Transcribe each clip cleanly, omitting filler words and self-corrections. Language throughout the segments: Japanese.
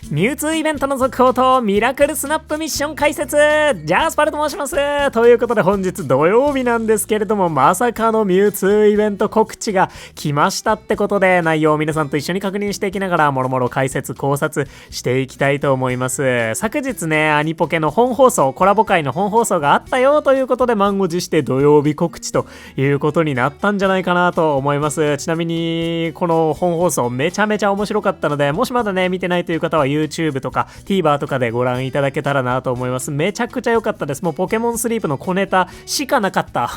ミュウツーイベントの続報とミラクルスナップミッション解説、ジャースパルと申します。ということで本日土曜日なんですけれども、まさかのミュウツーイベント告知が来ましたってことで、内容を皆さんと一緒に確認していきながらもろもろ解説考察していきたいと思います。昨日ね、アニポケの本放送、コラボ会の本放送があったよということで、満を持して土曜日告知ということになったんじゃないかなと思います。ちなみにこの本放送めちゃめちゃ面白かったので、もしまだね見てないという方はYouTube とか TVer とかでご覧いただけたらなと思います。めちゃくちゃ良かったです。もうポケモンスリープの小ネタしかなかった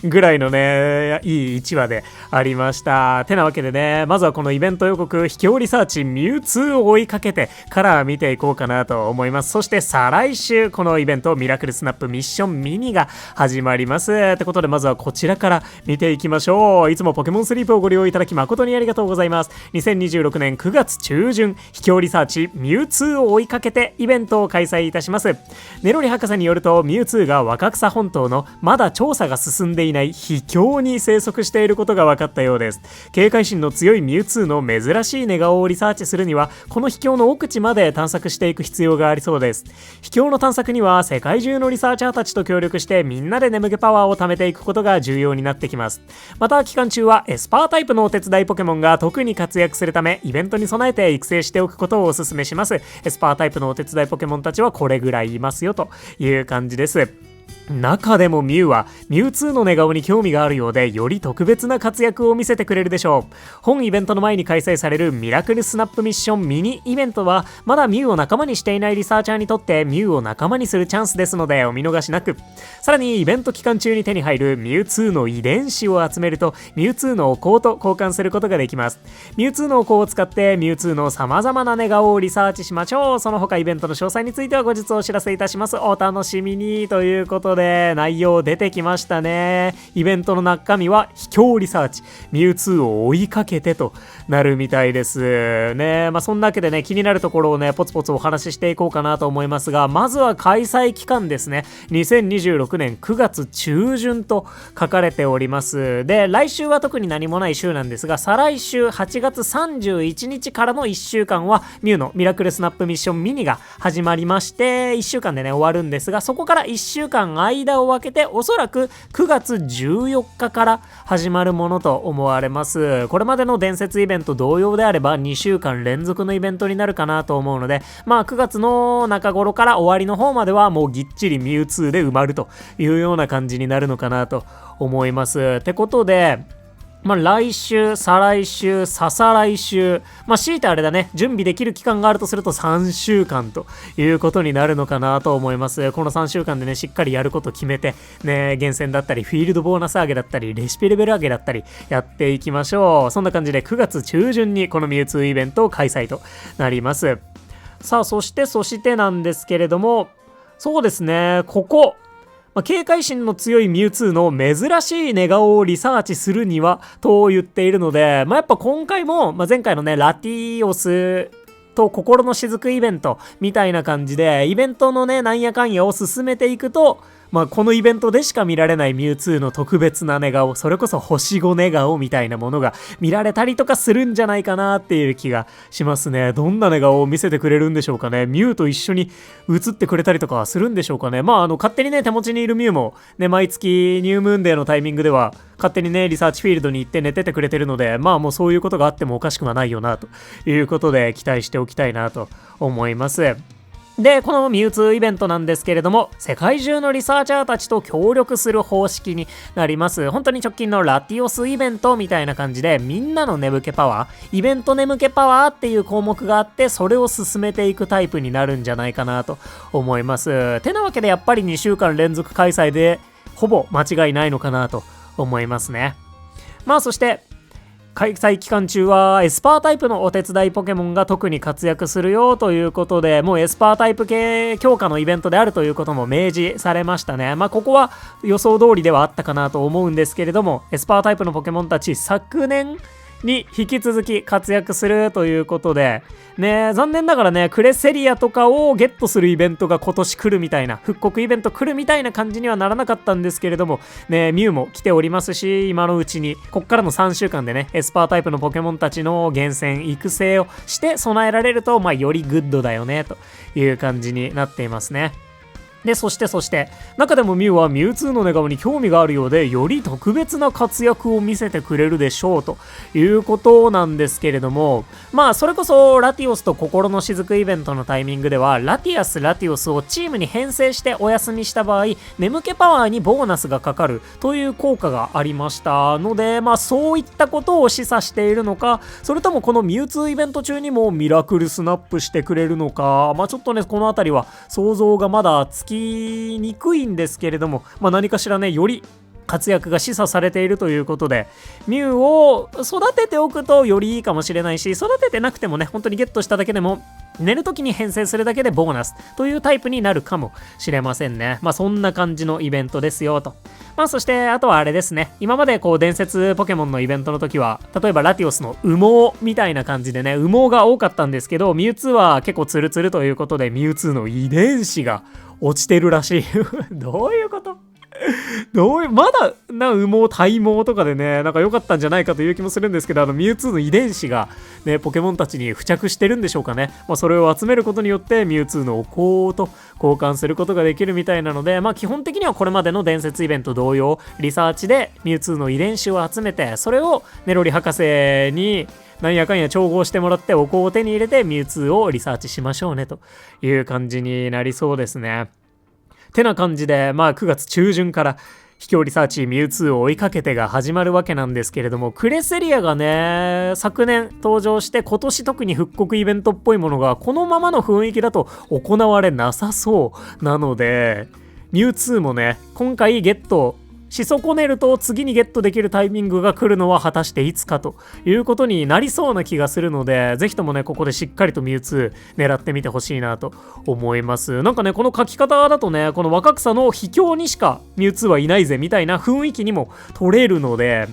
ぐらいのね、いい1話でありました。てなわけでね、まずはこのイベント予告、秘境リサーチミュウツーを追いかけてから見ていこうかなと思います。そして再来週このイベントミラクルスナップミッションミニが始まります。ってことでまずはこちらから見ていきましょう。いつもポケモンスリープをご利用いただき誠にありがとうございます。2026年9月中旬、秘境リサーチミュウツーを追いかけてイベントを開催いたします。ネロリ博士によると、ミュウツーが若草本島のまだ調査が進んでいない秘境に生息していることが分かったようです。警戒心の強いミュウツーの珍しい寝顔をリサーチするには、この秘境の奥地まで探索していく必要がありそうです。秘境の探索には世界中のリサーチャーたちと協力してみんなで眠気パワーを貯めていくことが重要になってきます。また期間中はエスパータイプのお手伝いポケモンが特に活躍するため、イベントに備えて育成しておくことをお勧めします。エスパータイプのお手伝いポケモンたちはこれぐらいいますよという感じです。中でもミュウはミュウツーの寝顔に興味があるようで、より特別な活躍を見せてくれるでしょう。本イベントの前に開催されるミラクルスナップミッションミニイベントは、まだミュウを仲間にしていないリサーチャーにとってミュウを仲間にするチャンスですのでお見逃しなく。さらにイベント期間中に手に入るミュウツーの遺伝子を集めると、ミュウツーのお香と交換することができます。ミュウツーのお香を使ってミュウツーの様々な寝顔をリサーチしましょう。その他イベントの詳細については後日お知らせいたします。お楽しみに。ということで内容出てきましたね。イベントの中身は秘境リサーチミュウツーを追いかけてとなるみたいですね。そんなわけでね、気になるところをねポツポツお話ししていこうかなと思いますが、まずは開催期間ですね。2026年9月中旬と書かれております。で、来週は特に何もない週なんですが、再来週8月31日からの1週間はミュウのミラクルスナップミッションミニが始まりまして、1週間でね終わるんですが、そこから1週間間を分けておそらく9月14日から始まるものと思われます。これまでの伝説イベント同様であれば2週間連続のイベントになるかなと思うので、9月の中頃から終わりの方まではもうぎっちりミュウツーで埋まるというような感じになるのかなと思います。ってことで来週、再来週、再来週、強いてあれだね、準備できる期間があるとすると3週間ということになるのかなと思います。この3週間でね、しっかりやること決めて、ね、厳選だったり、フィールドボーナス上げだったり、レシピレベル上げだったり、やっていきましょう。そんな感じで9月中旬にこのミュウツーイベントを開催となります。さあ、そしてなんですけれども、そうですね、ここ、警戒心の強いミュウツーの珍しい寝顔をリサーチするにはと言っているので、やっぱ今回も、前回のねラティオスと心の雫イベントみたいな感じでイベントのねなんやかんやを進めていくと、このイベントでしか見られないミュウツーの特別な寝顔、それこそ星5寝顔みたいなものが見られたりとかするんじゃないかなっていう気がしますね。どんな寝顔を見せてくれるんでしょうかね。ミュウと一緒に映ってくれたりとかするんでしょうかね。勝手にね手持ちにいるミュウもね、毎月ニュームーンデーのタイミングでは勝手にねリサーチフィールドに行って寝ててくれてるので、もうそういうことがあってもおかしくはないよなということで期待しておきたいなと思います。で、このミュウツーイベントなんですけれども、世界中のリサーチャーたちと協力する方式になります。本当に直近のラティオスイベントみたいな感じで、みんなの眠気パワー、イベント眠気パワーっていう項目があって、それを進めていくタイプになるんじゃないかなと思います。てなわけでやっぱり2週間連続開催で、ほぼ間違いないのかなと思いますね。そして、開催期間中はエスパータイプのお手伝いポケモンが特に活躍するよということで、もうエスパータイプ系強化のイベントであるということも明示されましたね。ここは予想通りではあったかなと思うんですけれども、エスパータイプのポケモンたち昨年に引き続き活躍するということで、ね、残念ながらね、クレセリアとかをゲットするイベントが今年来るみたいな、復刻イベント来るみたいな感じにはならなかったんですけれども、ね、ミュウも来ておりますし、今のうちに、こっからの3週間でね、エスパータイプのポケモンたちの厳選、育成をして備えられると、よりグッドだよね、という感じになっていますね。で、そして中でもミュウはミュウツーの寝顔に興味があるようで、より特別な活躍を見せてくれるでしょうということなんですけれども、それこそラティオスと心の雫イベントのタイミングでは、ラティオスをチームに編成してお休みした場合、眠気パワーにボーナスがかかるという効果がありましたので、そういったことを示唆しているのか、それともこのミュウツーイベント中にもミラクルスナップしてくれるのか、ちょっとね、このあたりは想像がまだつきにくいんですけれども、何かしらね、より活躍が示唆されているということで、ミュウを育てておくとよりいいかもしれないし、育ててなくてもね、本当にゲットしただけでも寝るときに編成するだけでボーナスというタイプになるかもしれませんね。そんな感じのイベントですよと。そしてあとはあれですね、今まで伝説ポケモンのイベントの時は、例えばラティオスの羽毛みたいな感じでね、羽毛が多かったんですけど、ミュウツーは結構ツルツルということで、ミュウツーの遺伝子が落ちてるらしい。どういうこと？まだ羽毛、体毛とかでね、良かったんじゃないかという気もするんですけど、ミュウツーの遺伝子がね、ポケモンたちに付着してるんでしょうかね。それを集めることによってミュウツーのお香と交換することができるみたいなので、基本的にはこれまでの伝説イベント同様、リサーチでミュウツーの遺伝子を集めて、それをネロリ博士になんやかんや調合してもらってお香を手に入れてミュウツーをリサーチしましょうねという感じになりそうですね。てな感じで、9月中旬から秘境リサーチミュウツーを追いかけてが始まるわけなんですけれども、クレセリアがね、昨年登場して今年特に復刻イベントっぽいものがこのままの雰囲気だと行われなさそうなので、ミュウツーもね、今回ゲットし損ねると次にゲットできるタイミングが来るのは果たしていつかということになりそうな気がするので、ぜひともね、ここでしっかりとミュウツー狙ってみてほしいなと思います。この書き方だとね、この若草の秘境にしかミュウツーはいないぜみたいな雰囲気にも取れるので、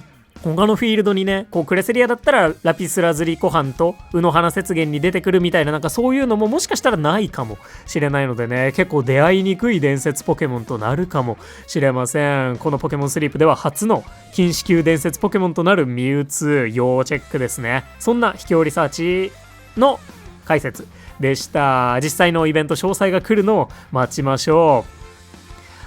他のフィールドにね、クレセリアだったらラピスラズリコハンとウノハナ雪原に出てくるみたいな、そういうのももしかしたらないかもしれないのでね、結構出会いにくい伝説ポケモンとなるかもしれません。このポケモンスリープでは初の禁止級伝説ポケモンとなるミュウツー、要チェックですね。そんな秘境リサーチの解説でした。実際のイベント詳細が来るのを待ちましょう。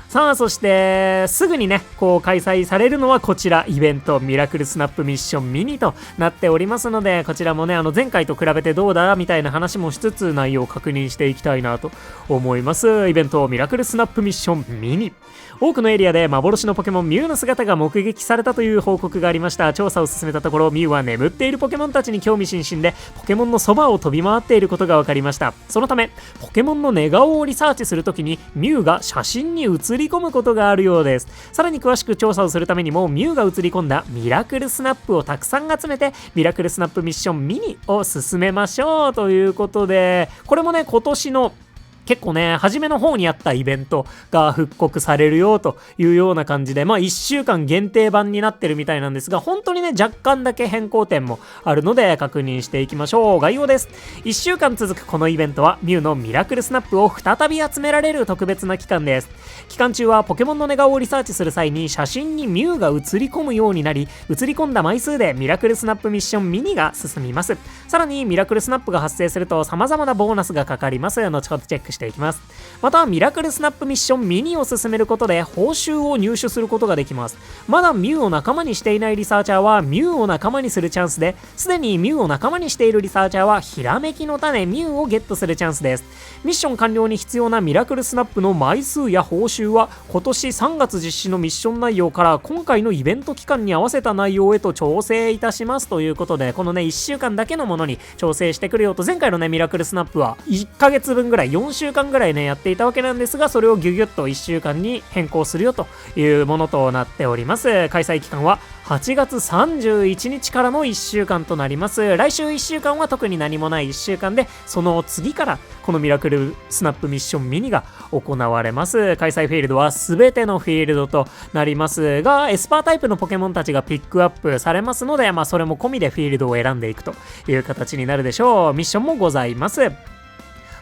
さあ、そしてすぐにね、開催されるのはこちら、イベントミラクルスナップミッションミニとなっておりますので、こちらもね、前回と比べてどうだみたいな話もしつつ内容を確認していきたいなと思います。イベントミラクルスナップミッションミニ、多くのエリアで幻のポケモンミュウの姿が目撃されたという報告がありました。調査を進めたところ、ミュウは眠っているポケモンたちに興味津々で、ポケモンのそばを飛び回っていることが分かりました。そのためポケモンの寝顔をリサーチするときにミュウが写真に写り込むことがあるようです。さらに詳しく調査をするためにも、ミュウが写り込んだミラクルスナップをたくさん集めてミラクルスナップミッションミニを進めましょうということで、これもね、今年の結構ね、初めの方にあったイベントが復刻されるよというような感じで、1週間限定版になってるみたいなんですが、本当にね、若干だけ変更点もあるので確認していきましょう。概要です。1週間続くこのイベントは、ミュウのミラクルスナップを再び集められる特別な期間です。期間中はポケモンの寝顔をリサーチする際に写真にミュウが写り込むようになり、写り込んだ枚数でミラクルスナップミッションミニが進みます。さらにミラクルスナップが発生すると様々なボーナスがかかります。後ほどチェックしていきます。またミラクルスナップミッションミニを進めることで報酬を入手することができます。まだミュウを仲間にしていないリサーチャーはミュウを仲間にするチャンスで、すでにミュウを仲間にしているリサーチャーはひらめきの種ミュウをゲットするチャンスです。ミッション完了に必要なミラクルスナップの枚数や報酬は今年3月実施のミッション内容から今回のイベント期間に合わせた内容へと調整いたしますということで、このね、1週間だけのものに調整してくるよと。前回のね、ミラクルスナップは1ヶ月分ぐらい、4週週間ぐらいねやっていたわけなんですが、それをギュギュッと1週間に変更するよというものとなっております。開催期間は8月31日からの1週間となります。来週1週間は特に何もない1週間で、その次からこのミラクルスナップミッションミニが行われます。開催フィールドは全てのフィールドとなりますが、エスパータイプのポケモンたちがピックアップされますので、それも込みでフィールドを選んでいくという形になるでしょう。ミッションもございます。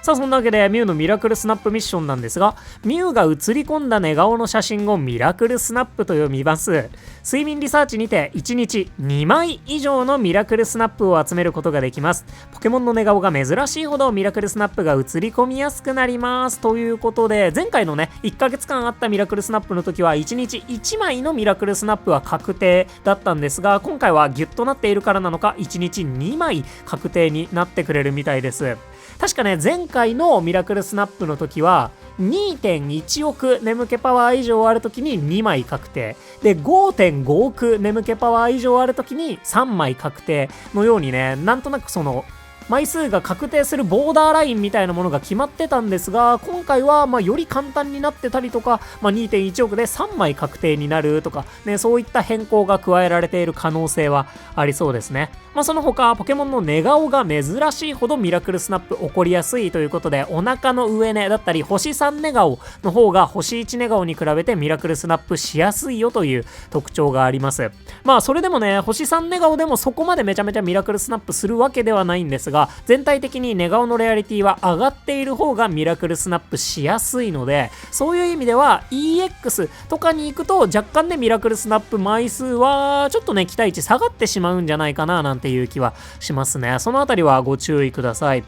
さあそんなわけでミュウのミラクルスナップミッションなんですが、ミュウが映り込んだ寝顔の写真をミラクルスナップと読みます。睡眠リサーチにて1日2枚以上のミラクルスナップを集めることができます。ポケモンの寝顔が珍しいほどミラクルスナップが映り込みやすくなりますということで、前回のね1ヶ月間あったミラクルスナップの時は1日1枚のミラクルスナップは確定だったんですが、今回はギュッとなっているからなのか1日2枚確定になってくれるみたいです。確かね、前回のミラクルスナップの時は 2.1 億眠気パワー以上ある時に2枚確定で、 5.5 億眠気パワー以上ある時に3枚確定のようにね、なんとなくその枚数が確定するボーダーラインみたいなものが決まってたんですが、今回はより簡単になってたりとか、2.1 億で3枚確定になるとかね、そういった変更が加えられている可能性はありそうですね。その他ポケモンの寝顔が珍しいほどミラクルスナップ起こりやすいということで、お腹の上寝だったり星3寝顔の方が星1寝顔に比べてミラクルスナップしやすいよという特徴があります。それでもね、星3寝顔でもそこまでめちゃめちゃミラクルスナップするわけではないんですが、全体的に寝顔のレアリティは上がっている方がミラクルスナップしやすいので、そういう意味では EX とかに行くと若干ねミラクルスナップ枚数はちょっとね期待値下がってしまうんじゃないかななんていう気はしますね。そのあたりはご注意ください。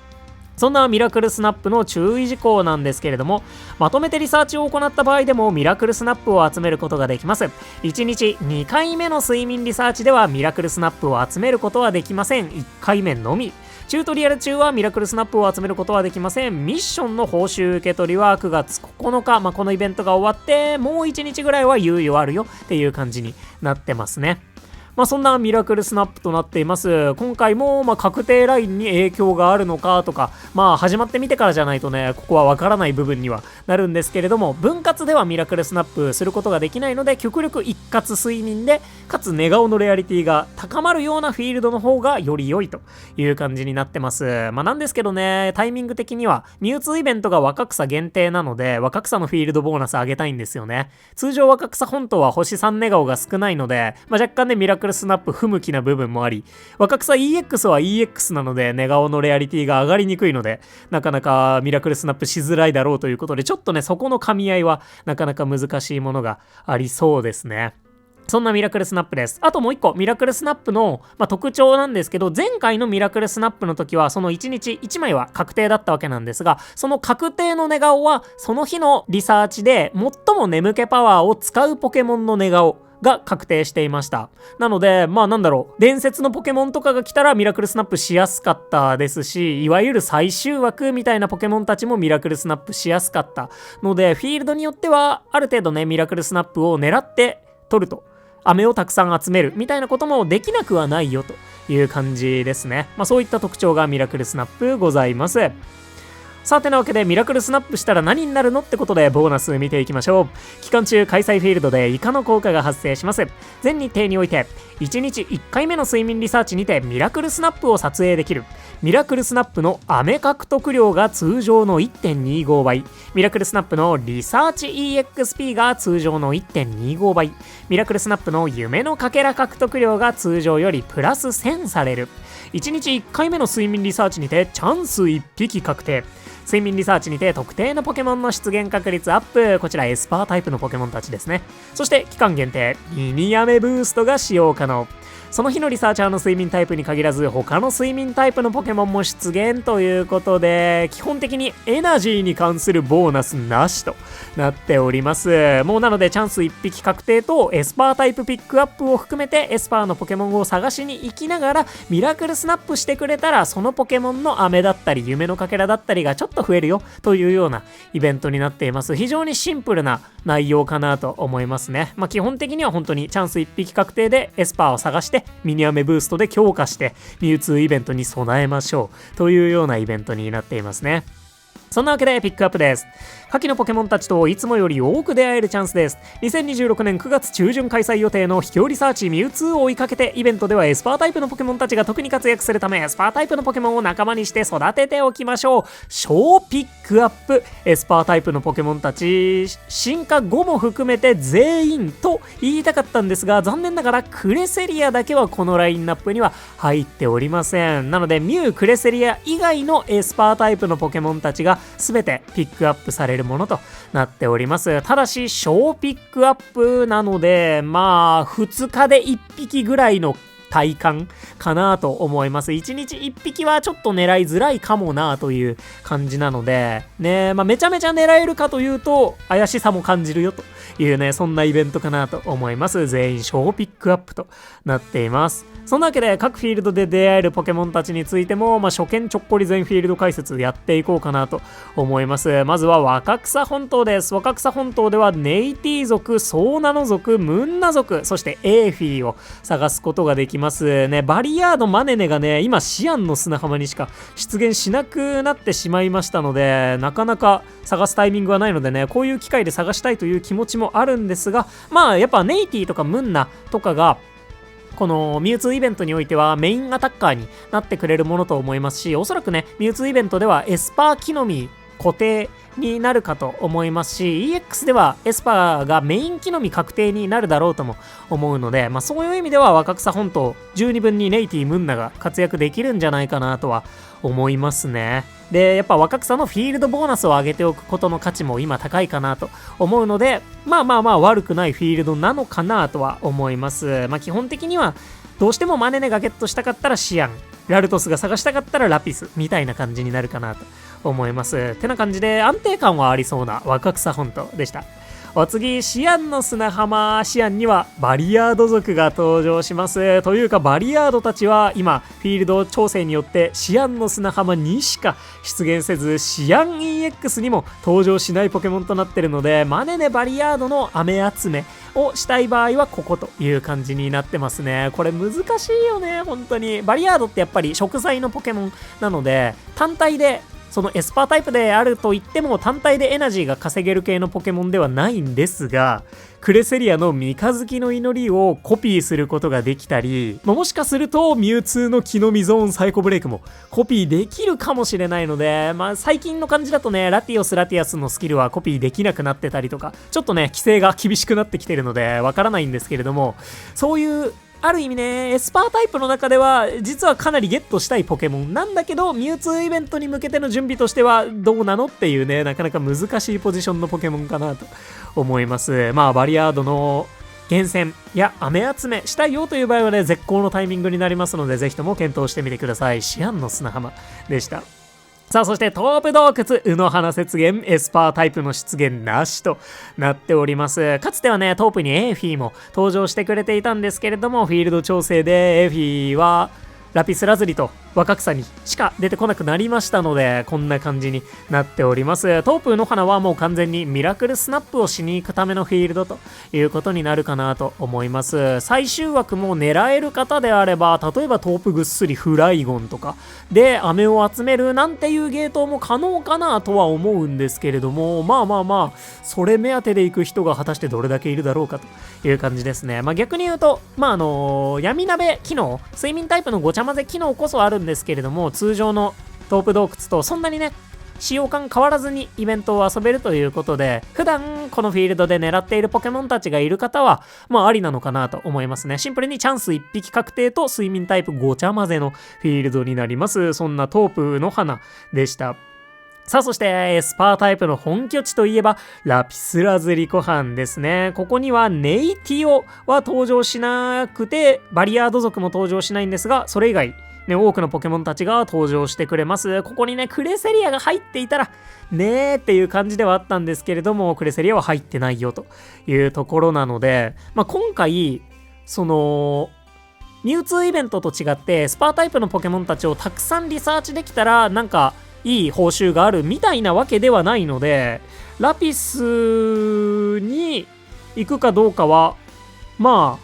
そんなミラクルスナップの注意事項なんですけれども、まとめてリサーチを行った場合でもミラクルスナップを集めることができます。1日2回目の睡眠リサーチではミラクルスナップを集めることはできません。1回目のみ。チュートリアル中はミラクルスナップを集めることはできません。ミッションの報酬受け取りは9月9日、このイベントが終わってもう1日ぐらいは猶予あるよっていう感じになってますね。そんなミラクルスナップとなっています。今回も確定ラインに影響があるのかとか、始まってみてからじゃないとね、ここはわからない部分にはなるんですけれども、分割ではミラクルスナップすることができないので、極力一括睡眠で、かつ寝顔のレアリティが高まるようなフィールドの方がより良いという感じになってます。なんですけどね、タイミング的にはミュウツーイベントが若草限定なので、若草のフィールドボーナス上げたいんですよね。通常若草本島は星3寝顔が少ないので、若干ねミラクルスナップ不向きな部分もあり、若草 EX は EX なので寝顔のレアリティが上がりにくいので、なかなかミラクルスナップしづらいだろうということで、ちょっとねそこの噛み合いはなかなか難しいものがありそうですね。そんなミラクルスナップです。あともう一個ミラクルスナップの、特徴なんですけど、前回のミラクルスナップの時はその1日1枚は確定だったわけなんですが、その確定の寝顔はその日のリサーチで最も眠気パワーを使うポケモンの寝顔が確定していました。なので伝説のポケモンとかが来たらミラクルスナップしやすかったですし、いわゆる最終枠みたいなポケモンたちもミラクルスナップしやすかったので、フィールドによってはある程度ねミラクルスナップを狙って取ると、飴をたくさん集めるみたいなこともできなくはないよという感じですね。そういった特徴がミラクルスナップございます。さてなわけでミラクルスナップしたら何になるのってことでボーナス見ていきましょう。期間中開催フィールドで以下の効果が発生します。全日程において1日1回目の睡眠リサーチにてミラクルスナップを撮影できる。ミラクルスナップの飴獲得量が通常の 1.25 倍、ミラクルスナップのリサーチ EXP が通常の 1.25 倍、ミラクルスナップの夢のかけら獲得量が通常よりプラス1000される。1日1回目の睡眠リサーチにてチャンス1匹確定。睡眠リサーチにて特定のポケモンの出現確率アップ。こちらエスパータイプのポケモンたちですね。そして期間限定ミニアメブーストが使用可能。その日のリサーチャーの睡眠タイプに限らず他の睡眠タイプのポケモンも出現ということで、基本的にエナジーに関するボーナスなしとなっております。もうなのでチャンス1匹確定とエスパータイプピックアップを含めてエスパーのポケモンを探しに行きながらミラクルスナップしてくれたら、そのポケモンの飴だったり夢のかけらだったりがちょっと増えるよというようなイベントになっています。非常にシンプルな内容かなと思いますね。基本的には本当にチャンス1匹確定でエスパーを探してミニアメブーストで強化してミュウツーイベントに備えましょうというようなイベントになっていますね。そんなわけでピックアップです。下記のポケモンたちといつもより多く出会えるチャンスです。2026年9月中旬開催予定の秘境リサーチミュウツーを追いかけて、イベントではエスパータイプのポケモンたちが特に活躍するため、エスパータイプのポケモンを仲間にして育てておきましょう。小ピックアップ。エスパータイプのポケモンたち、進化後も含めて全員と言いたかったんですが、残念ながらクレセリアだけはこのラインナップには入っておりません。なのでミュウ、クレセリア以外のエスパータイプのポケモンたちが全てピックアップされるものとなっております。ただし小ピックアップなので、まあ2日で1匹ぐらいの体感かなと思います。1日1匹はちょっと狙いづらいかもなという感じなのでね、めちゃめちゃ狙えるかというと怪しさも感じるよというね、そんなイベントかなと思います。全員小ピックアップとなっています。そんなわけで各フィールドで出会えるポケモンたちについても、初見ちょっこり全フィールド解説やっていこうかなと思います。まずは若草本島です。若草本島ではネイティ族、ソーナノ族、ムンナ族、そしてエーフィーを探すことができますね。バリヤード、マネネがね、今シアンの砂浜にしか出現しなくなってしまいましたので、なかなか探すタイミングはないのでね、こういう機会で探したいという気持ちもあるんですが、やっぱネイティとかムンナとかがこのミュウツーイベントにおいてはメインアタッカーになってくれるものと思いますし、おそらくね、ミュウツーイベントではエスパー木の実固定になるかと思いますし、 EX ではエスパーがメイン木の実確定になるだろうとも思うので、そういう意味では若草本島十二分にネイティムンナが活躍できるんじゃないかなとは思いますね。でやっぱ若草のフィールドボーナスを上げておくことの価値も今高いかなと思うので、悪くないフィールドなのかなとは思います。基本的にはどうしてもマネネがゲットしたかったらシアン、ラルトスが探したかったらラピスみたいな感じになるかなと思います。てな感じで安定感はありそうな若草本島でした。お次、シアンの砂浜。シアンにはバリヤード族が登場します。というかバリヤードたちは今フィールド調整によってシアンの砂浜にしか出現せず、シアン EX にも登場しないポケモンとなっているので、マネネバリヤードの雨集めをしたい場合はここという感じになってますね。これ難しいよね、本当に。バリヤードってやっぱり食材のポケモンなので、単体でそのエスパータイプであると言っても単体でエナジーが稼げる系のポケモンではないんですが、クレセリアの三日月の祈りをコピーすることができたり、もしかするとミュウツーの木の実ゾーンサイコブレイクもコピーできるかもしれないので、最近の感じだとね、ラティオス・ラティアスのスキルはコピーできなくなってたりとか、ちょっとね規制が厳しくなってきてるのでわからないんですけれども、そういうある意味ね、エスパータイプの中では実はかなりゲットしたいポケモンなんだけど、ミュウツーイベントに向けての準備としてはどうなのっていうね、なかなか難しいポジションのポケモンかなと思います。バリヤードの厳選や雨集めしたいよという場合はね、絶好のタイミングになりますので、ぜひとも検討してみてください。シアンの砂浜でした。さあ、そしてトープ洞窟、卯の花雪原、エスパータイプの出現なしとなっております。かつてはね、トープにエーフィーも登場してくれていたんですけれども、フィールド調整でエーフィーはラピスラズリと若草にしか出てこなくなりましたので、こんな感じになっております。トープの花はもう完全にミラクルスナップをしに行くためのフィールドということになるかなと思います。最終枠も狙える方であれば、例えばトープぐっすりフライゴンとかで飴を集めるなんていうゲートも可能かなとは思うんですけれども、それ目当てで行く人が果たしてどれだけいるだろうかという感じですね。逆に言うと、闇鍋機能、睡眠タイプのごちゃ混ぜ機能こそあるんですけれども、通常のトープ洞窟とそんなにね使用感変わらずにイベントを遊べるということで、普段このフィールドで狙っているポケモンたちがいる方はありなのかなと思いますね。シンプルにチャンス1匹確定と睡眠タイプごちゃ混ぜのフィールドになります。そんなトープの花でした。さあ、そしてエスパータイプの本拠地といえばラピスラズリ湖畔ですね。ここにはネイティオは登場しなくて、バリヤード族も登場しないんですが、それ以外多くのポケモンたちが登場してくれます。ここにねクレセリアが入っていたらねーっていう感じではあったんですけれども、クレセリアは入ってないよというところなので、今回そのミュウツーイベントと違ってスパータイプのポケモンたちをたくさんリサーチできたらなんかいい報酬があるみたいなわけではないので、ラピスに行くかどうかはと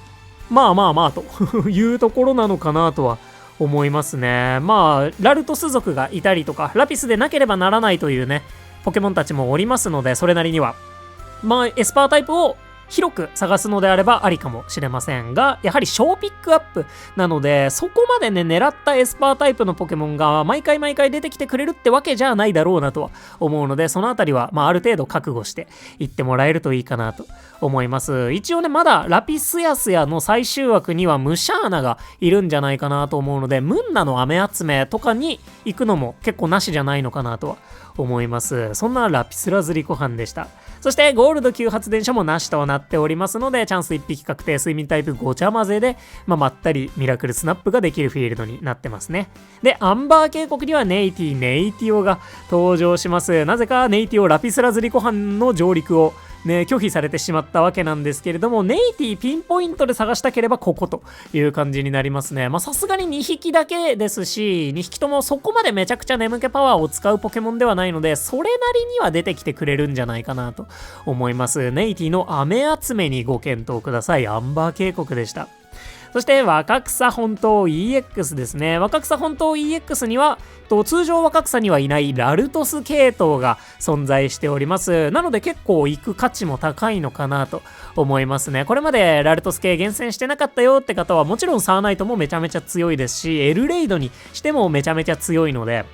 いうところなのかなとは思いますね。まあラルトス族がいたりとか、ラピスでなければならないというねポケモンたちもおりますので、それなりにはまあエスパータイプを広く探すのであればありかもしれませんが、やはり小ピックアップなので、そこまでね狙ったエスパータイプのポケモンが毎回出てきてくれるってわけじゃないだろうなとは思うので、そのあたりはある程度覚悟していってもらえるといいかなと思います。一応ねまだラピスヤスヤの最終枠にはムシャーナがいるんじゃないかなと思うので、ムンナの飴集めとかに行くのも結構なしじゃないのかなとは思います。そんなラピスラズリコハンでした。そしてゴールド級発電所もなしとなっておりますので、チャンス1匹確定睡眠タイプごちゃ混ぜで、まったりミラクルスナップができるフィールドになってますね。でアンバー渓谷にはネイティオが登場します。なぜかネイティオラピスラズリコハンの上陸を拒否されてしまったわけなんですけれども、ネイティピンポイントで探したければここという感じになりますね。さすがに2匹だけですし、2匹ともそこまでめちゃくちゃ眠気パワーを使うポケモンではないので、それなりには出てきてくれるんじゃないかなと思います。ネイティの飴集めにご検討ください。アンバー渓谷でした。そして若草本島 EX ですね。若草本島 EX には通常若草にはいないラルトス系統が存在しております。なので結構行く価値も高いのかなと思いますね。これまでラルトス系厳選してなかったよって方は、もちろんサーナイトもめちゃめちゃ強いですし、エルレイドにしてもめちゃめちゃ強いので、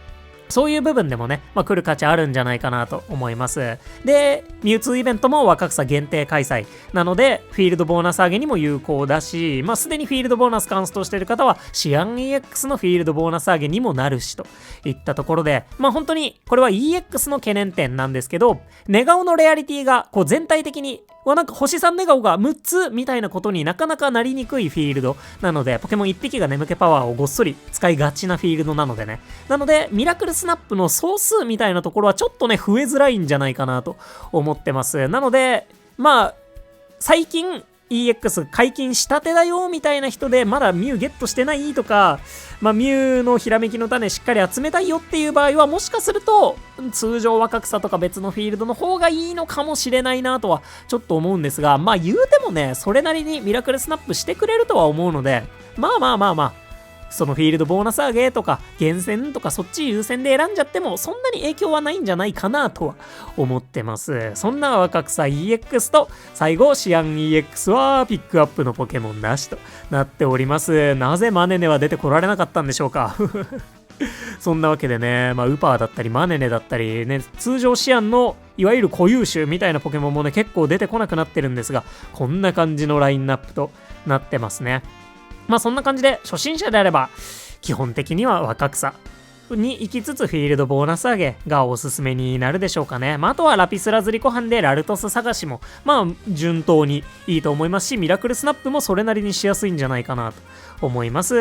そういう部分でもね、来る価値あるんじゃないかなと思います。で、ミュウツーイベントも若草限定開催なので、フィールドボーナス上げにも有効だし、すでにフィールドボーナスカンストしている方は、シアン EX のフィールドボーナス上げにもなるし、といったところで、本当に、これは EX の懸念点なんですけど、ネガオのレアリティが、全体的に、なんか星3ネガオが6つみたいなことになかなかなりにくいフィールドなので、ポケモン1匹が眠気パワーをごっそり使いがちなフィールドなのでね。なので、ミラクルスナップの総数みたいなところはちょっとね、増えづらいんじゃないかなと思ってます。なので、最近、EX 解禁したてだよみたいな人でまだミュウゲットしてないとか、ミュウのひらめきの種しっかり集めたいよっていう場合は、もしかすると通常若草とか別のフィールドの方がいいのかもしれないなとはちょっと思うんですが、言うてもね、それなりにミラクルスナップしてくれるとは思うので、そのフィールドボーナス上げとか厳選とかそっち優先で選んじゃってもそんなに影響はないんじゃないかなとは思ってます。そんな若草 EX と最後シアン EX はピックアップのポケモンなしとなっております。なぜマネネは出てこられなかったんでしょうかそんなわけでね、ウパーだったりマネネだったりね、通常シアンのいわゆる固有種みたいなポケモンもね結構出てこなくなってるんですが、こんな感じのラインナップとなってますね。そんな感じで初心者であれば基本的には若草に行きつつフィールドボーナス上げがおすすめになるでしょうかね。あとはラピスラズリコハンでラルトス探しも順当にいいと思いますし、ミラクルスナップもそれなりにしやすいんじゃないかなと思います。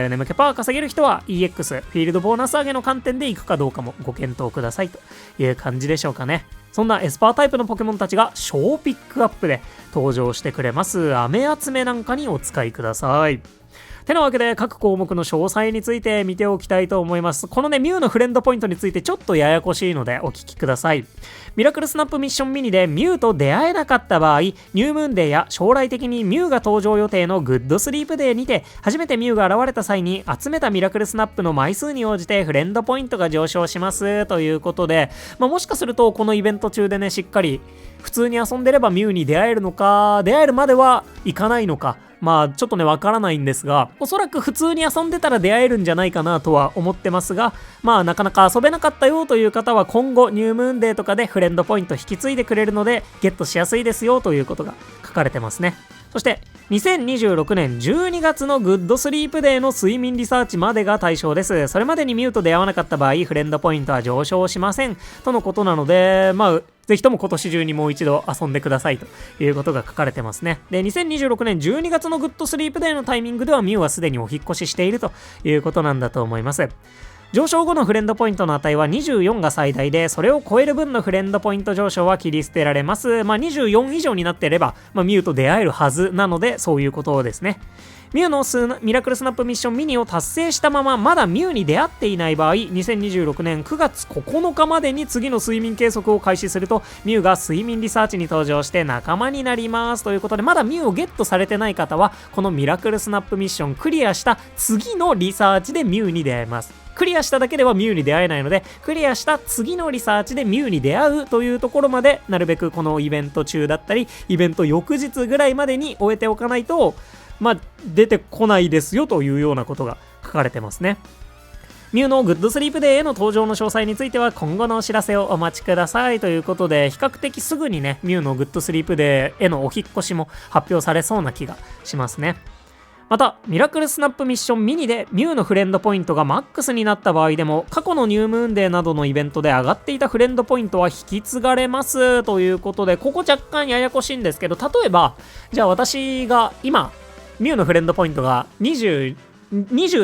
眠気パワー稼げる人は EX フィールドボーナス上げの観点で行くかどうかもご検討くださいという感じでしょうかね。そんなエスパータイプのポケモンたちが小ピックアップで登場してくれます。飴集めなんかにお使いください。てなわけで各項目の詳細について見ておきたいと思います。このねミュウのフレンドポイントについてちょっとややこしいのでお聞きください。ミラクルスナップミッションミニでミュウと出会えなかった場合、ニュームーンデーや将来的にミュウが登場予定のグッドスリープデーにて初めてミュウが現れた際に集めたミラクルスナップの枚数に応じてフレンドポイントが上昇しますということで、もしかするとこのイベント中でねしっかり普通に遊んでればミュウに出会えるのか、出会えるまではいかないのか、ちょっとねわからないんですが、おそらく普通に遊んでたら出会えるんじゃないかなとは思ってますが、なかなか遊べなかったよという方は今後ニュームーンデーとかでフレンドポイント引き継いでくれるのでゲットしやすいですよということが書かれてますね。そして2026年12月のグッドスリープデーの睡眠リサーチまでが対象です。それまでにミュウと出会わなかった場合フレンドポイントは上昇しませんとのことなので、ぜひとも今年中にもう一度遊んでくださいということが書かれてますね。で、2026年12月のグッドスリープデーのタイミングではミュウはすでにお引っ越ししているということなんだと思います。上昇後のフレンドポイントの値は24が最大で、それを超える分のフレンドポイント上昇は切り捨てられます。24以上になっていれば、ミュウと出会えるはずなので、そういうことですね。ミュウのミラクルスナップミッションミニを達成したまままだミュウに出会っていない場合、2026年9月9日までに次の睡眠計測を開始すると、ミュウが睡眠リサーチに登場して仲間になります。ということで、まだミュウをゲットされてない方は、このミラクルスナップミッションクリアした次のリサーチでミュウに出会えます。クリアしただけではミュウに出会えないので、クリアした次のリサーチでミュウに出会うというところまで、なるべくこのイベント中だったり、イベント翌日ぐらいまでに終えておかないと、出てこないですよというようなことが書かれてますね。ミュウのグッドスリープデーへの登場の詳細については今後のお知らせをお待ちくださいということで、比較的すぐにね、ミュウのグッドスリープデーへのお引っ越しも発表されそうな気がしますね。また、ミラクルスナップミッションミニでミュウのフレンドポイントがマックスになった場合でも、過去のニュームーンデーなどのイベントで上がっていたフレンドポイントは引き継がれますということで、ここ若干ややこしいんですけど、例えば、じゃあ私が今、ミュウのフレンドポイントが20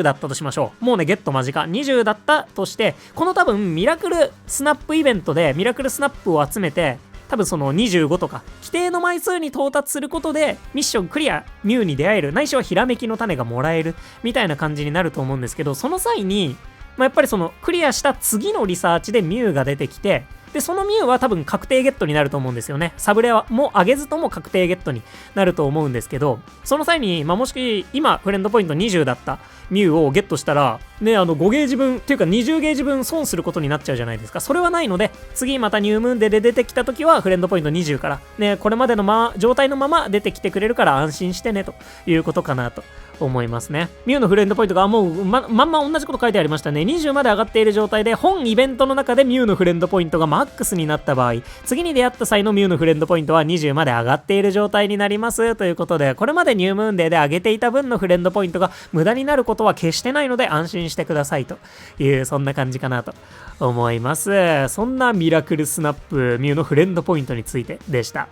だったとしましょう。もうね、ゲット間近。20だったとして、この多分ミラクルスナップイベントでミラクルスナップを集めて、多分その25とか規定の枚数に到達することでミッションクリア、ミュウに出会える、ないしはひらめきの種がもらえるみたいな感じになると思うんですけど、その際に、やっぱりそのクリアした次のリサーチでミュウが出てきて、でそのミュウは多分確定ゲットになると思うんですよね。サブレはもう上げずとも確定ゲットになると思うんですけど、その際に、もし今フレンドポイント20だったミュウをゲットしたらね、5ゲージ分っていうか20ゲージ分損することになっちゃうじゃないですか。それはないので、次またニュームーンデーで出てきた時はフレンドポイント20からね、これまでの状態のまま出てきてくれるから安心してねということかなと思いますね。ミュウのフレンドポイントがもうまんま同じこと書いてありましたね。20まで上がっている状態で本イベントの中でミュウのフレンドポイントがマックスになった場合、次に出会った際のミュウのフレンドポイントは20まで上がっている状態になりますということで、これまでニュームーンデーで上げていた分のフレンドポイントが無駄になることは決してないので安心してくださいという、そんな感じかなと思います。そんなミラクルスナップミュウのフレンドポイントについてでした。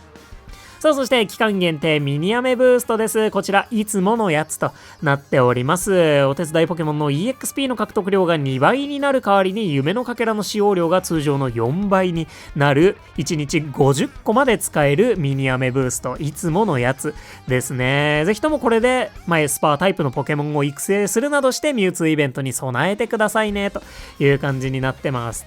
さあ、そして期間限定ミニアメブーストです。こちらいつものやつとなっております。お手伝いポケモンの EXP の獲得量が2倍になる代わりに、夢のかけらの使用量が通常の4倍になる1日50個まで使えるミニアメブースト、いつものやつですね。ぜひともこれで、エスパータイプのポケモンを育成するなどしてミュウツーイベントに備えてくださいねという感じになってます。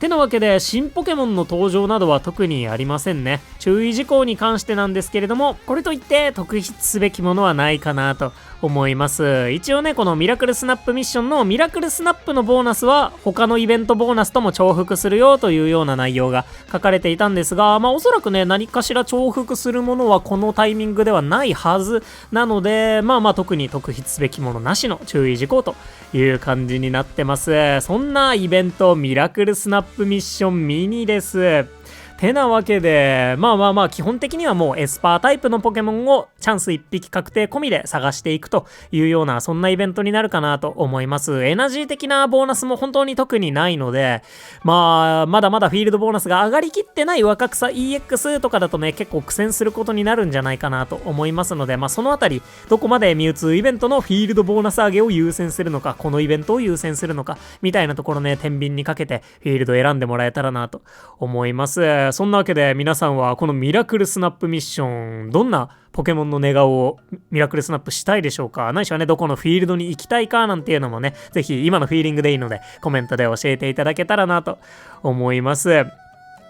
てなわけで、新ポケモンの登場などは特にありませんね。注意事項に関してなんですけれども、これといって特筆すべきものはないかなと思います。一応ね、このミラクルスナップミッションのミラクルスナップのボーナスは他のイベントボーナスとも重複するよというような内容が書かれていたんですが、おそらくね、何かしら重複するものはこのタイミングではないはずなので、特に特筆すべきものなしの注意事項という感じになってます。そんなイベントミラクルスナップミッションミニです。てなわけで、基本的にはもうエスパータイプのポケモンをチャンス1匹確定込みで探していくというような、そんなイベントになるかなと思います。エナジー的なボーナスも本当に特にないので、まだまだフィールドボーナスが上がりきってない若草 EX とかだとね、結構苦戦することになるんじゃないかなと思いますので、そのあたり、どこまでミュウツーイベントのフィールドボーナス上げを優先するのか、このイベントを優先するのか、みたいなところね、天秤にかけてフィールド選んでもらえたらなと思います。そんなわけで皆さんはこのミラクルスナップミッション、どんなポケモンの寝顔をミラクルスナップしたいでしょうか。ないしはね、どこのフィールドに行きたいかなんていうのもね、ぜひ今のフィーリングでいいのでコメントで教えていただけたらなと思います。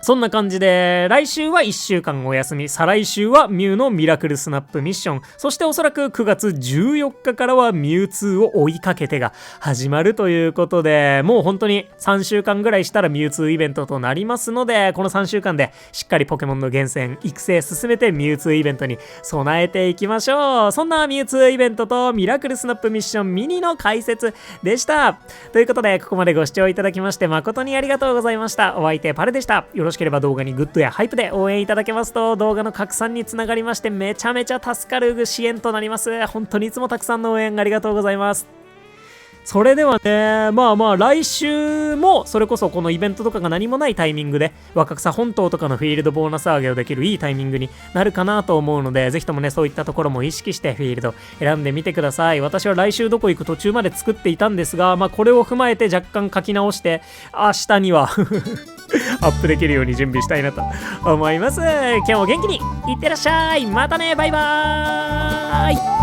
そんな感じで、来週は1週間お休み、再来週はミュウのミラクルスナップミッション、そしておそらく9月14日からはミュウツーを追いかけてが始まるということで、もう本当に3週間ぐらいしたらミュウツーイベントとなりますので、この3週間でしっかりポケモンの厳選、育成進めてミュウツーイベントに備えていきましょう。そんなミュウツーイベントとミラクルスナップミッションミニの解説でした。ということで、ここまでご視聴いただきまして誠にありがとうございました。お相手パルでした。よろしければ動画にグッドやハイプで応援いただけますと、動画の拡散につながりましてめちゃめちゃ助かる支援となります。本当にいつもたくさんの応援ありがとうございます。それではね、まあまあ来週もそれこそこのイベントとかが何もないタイミングで若草本島とかのフィールドボーナス上げをできるいいタイミングになるかなと思うので、ぜひともねそういったところも意識してフィールド選んでみてください。私は来週どこ行く途中まで作っていたんですが、まあこれを踏まえて若干書き直して明日にはアップできるように準備したいなと思います。今日も元気にいってらっしゃい。またね、バイバーイ。